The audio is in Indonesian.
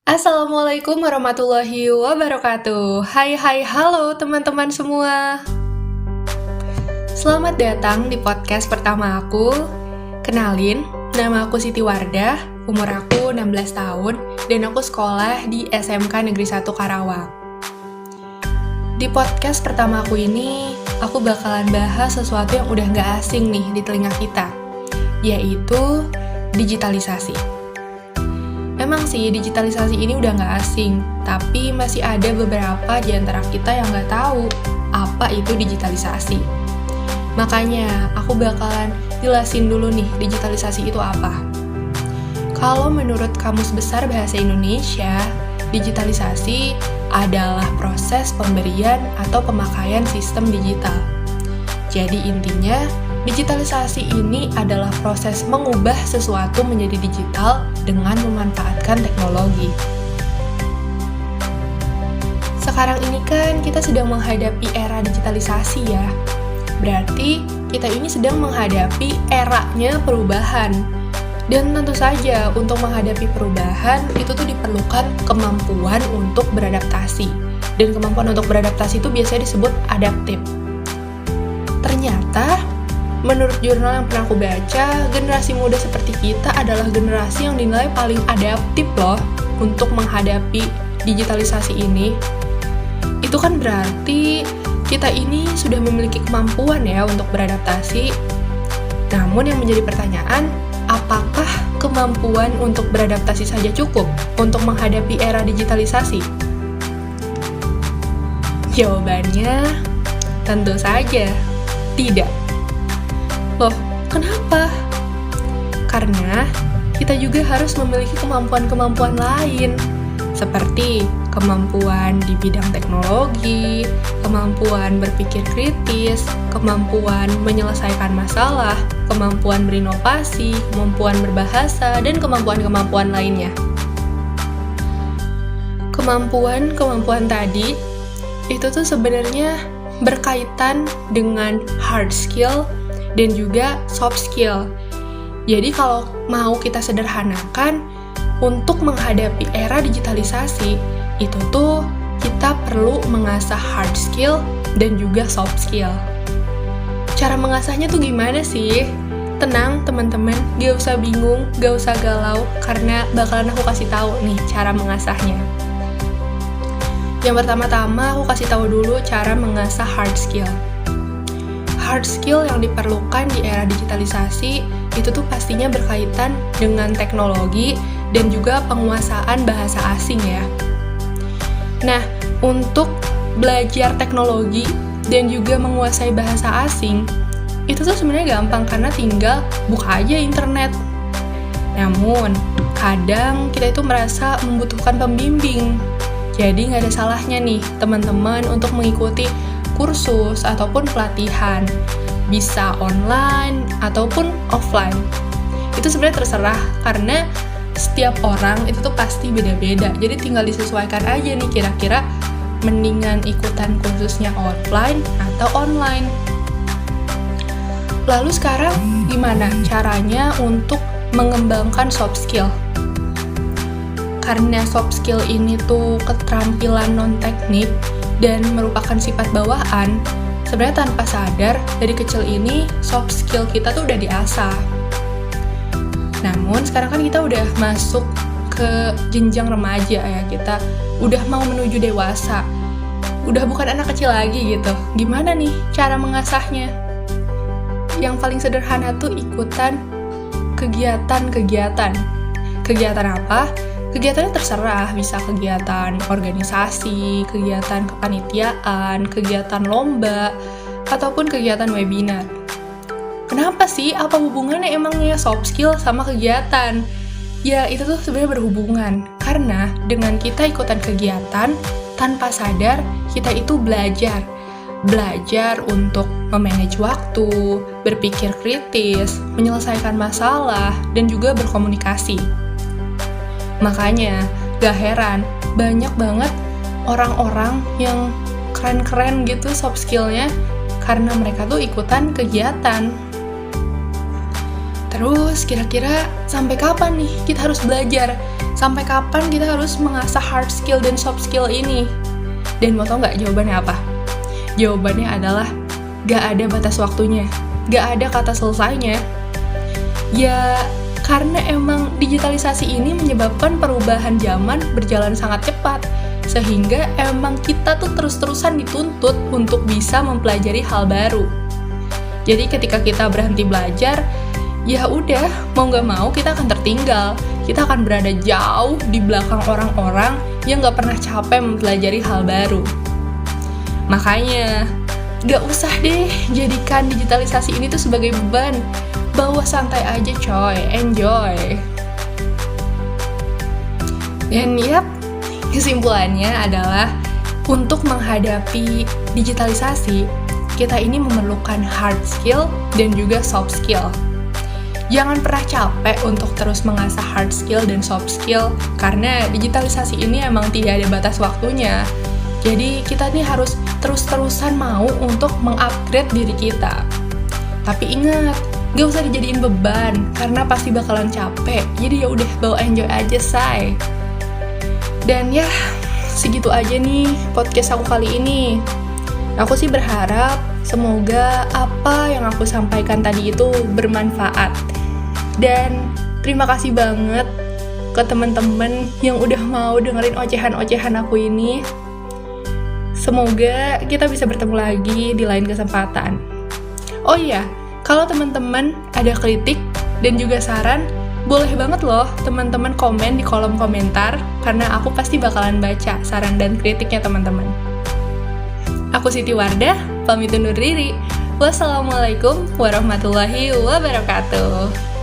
Assalamualaikum warahmatullahi wabarakatuh. Halo teman-teman semua. Selamat datang di podcast pertama aku. Kenalin, nama aku Siti Wardah, umur aku 16 tahun, dan aku sekolah di SMK Negeri 1 Karawang. Di podcast pertama aku ini, aku bakalan bahas sesuatu yang udah gak asing nih di telinga kita, yaitu digitalisasi. Memang sih, digitalisasi ini udah nggak asing, tapi masih ada beberapa di antara kita yang nggak tahu apa itu digitalisasi. Makanya, aku bakalan jelasin dulu nih, digitalisasi itu apa. Kalau menurut Kamus Besar Bahasa Indonesia, digitalisasi adalah proses pemberian atau pemakaian sistem digital. Jadi intinya, digitalisasi ini adalah proses mengubah sesuatu menjadi digital dengan memanfaatkan teknologi. Sekarang ini kan kita sedang menghadapi era digitalisasi ya. Berarti kita ini sedang menghadapi eranya perubahan. Dan tentu saja untuk menghadapi perubahan itu tuh diperlukan kemampuan untuk beradaptasi. Dan kemampuan untuk beradaptasi itu biasanya disebut adaptif. Ternyata menurut jurnal yang pernah aku baca, generasi muda seperti kita adalah generasi yang dinilai paling adaptif loh untuk menghadapi digitalisasi ini. Itu kan berarti kita ini sudah memiliki kemampuan ya untuk beradaptasi. Namun yang menjadi pertanyaan, apakah kemampuan untuk beradaptasi saja cukup untuk menghadapi era digitalisasi? Jawabannya, tentu saja tidak. Loh, kenapa? Karena kita juga harus memiliki kemampuan-kemampuan lain, seperti kemampuan di bidang teknologi, kemampuan berpikir kritis, kemampuan menyelesaikan masalah, kemampuan berinovasi, kemampuan berbahasa, dan kemampuan-kemampuan lainnya. Kemampuan-kemampuan tadi, itu tuh sebenarnya berkaitan dengan hard skill dan juga soft skill. Jadi kalau mau kita sederhanakan, untuk menghadapi era digitalisasi, itu tuh kita perlu mengasah hard skill dan juga soft skill. Cara mengasahnya tuh gimana sih? Tenang teman-teman, gak usah bingung, gak usah galau, karena bakalan aku kasih tahu nih cara mengasahnya. Yang pertama-tama aku kasih tahu dulu cara mengasah hard skill. Hard skill yang diperlukan di era digitalisasi itu tuh pastinya berkaitan dengan teknologi dan juga penguasaan bahasa asing ya. Nah, untuk belajar teknologi dan juga menguasai bahasa asing itu tuh sebenarnya gampang karena tinggal buka aja internet. Namun, kadang kita itu merasa membutuhkan pembimbing. Jadi nggak ada salahnya nih teman-teman untuk mengikuti kursus ataupun pelatihan, bisa online ataupun offline. Itu sebenarnya terserah karena setiap orang itu tuh pasti beda-beda. Jadi tinggal disesuaikan aja nih kira-kira mendingan ikutan kursusnya offline atau online. Lalu sekarang gimana caranya untuk mengembangkan soft skill? Karena soft skill ini tuh keterampilan non-teknik dan merupakan sifat bawaan, sebenarnya tanpa sadar, dari kecil ini soft skill kita tuh udah diasah. Namun sekarang kan kita udah masuk ke jenjang remaja ya, kita udah mau menuju dewasa, udah bukan anak kecil lagi gitu. Gimana nih cara mengasahnya? Yang paling sederhana tuh ikutan kegiatan-kegiatan. Kegiatan apa? Kegiatannya terserah, bisa kegiatan organisasi, kegiatan kepanitiaan, kegiatan lomba, ataupun kegiatan webinar. Kenapa sih? Apa hubungannya emangnya soft skill sama kegiatan? Ya, itu tuh sebenarnya berhubungan. Karena dengan kita ikutan kegiatan, tanpa sadar, kita itu belajar. Belajar untuk memanage waktu, berpikir kritis, menyelesaikan masalah, dan juga berkomunikasi. Makanya, gak heran, banyak banget orang-orang yang keren-keren gitu soft skill-nya karena mereka tuh ikutan kegiatan. Terus, kira-kira sampai kapan nih kita harus belajar? Sampai kapan kita harus mengasah hard skill dan soft skill ini? Dan mau tau nggak jawabannya apa? Jawabannya adalah nggak ada batas waktunya, nggak ada kata selesainya. Ya, karena emang digitalisasi ini menyebabkan perubahan zaman berjalan sangat cepat, sehingga emang kita tuh terus-terusan dituntut untuk bisa mempelajari hal baru. Jadi ketika kita berhenti belajar, ya udah, mau nggak mau kita akan tertinggal. Kita akan berada jauh di belakang orang-orang yang nggak pernah capek mempelajari hal baru. Makanya, nggak usah deh jadikan digitalisasi ini tuh sebagai beban. Bawa santai aja coy, enjoy. Dan kesimpulannya adalah untuk menghadapi digitalisasi, kita ini memerlukan hard skill dan juga soft skill. Jangan pernah capek untuk terus mengasah hard skill dan soft skill, karena digitalisasi ini emang tidak ada batas waktunya. Jadi kita nih harus terus-terusan mau untuk mengupgrade diri kita. Tapi ingat, gak usah dijadiin beban, karena pasti bakalan capek. Jadi ya udah, bawa enjoy aja, say. Dan segitu aja nih podcast aku kali ini. Aku sih berharap semoga apa yang aku sampaikan tadi itu bermanfaat. Dan terima kasih banget ke teman-teman yang udah mau dengerin ocehan-ocehan aku ini. Semoga kita bisa bertemu lagi di lain kesempatan. Oh iya, kalau teman-teman ada kritik dan juga saran, boleh banget loh teman-teman komen di kolom komentar, karena aku pasti bakalan baca saran dan kritiknya teman-teman. Aku Siti Wardah, pamit undur diri. Wassalamualaikum warahmatullahi wabarakatuh.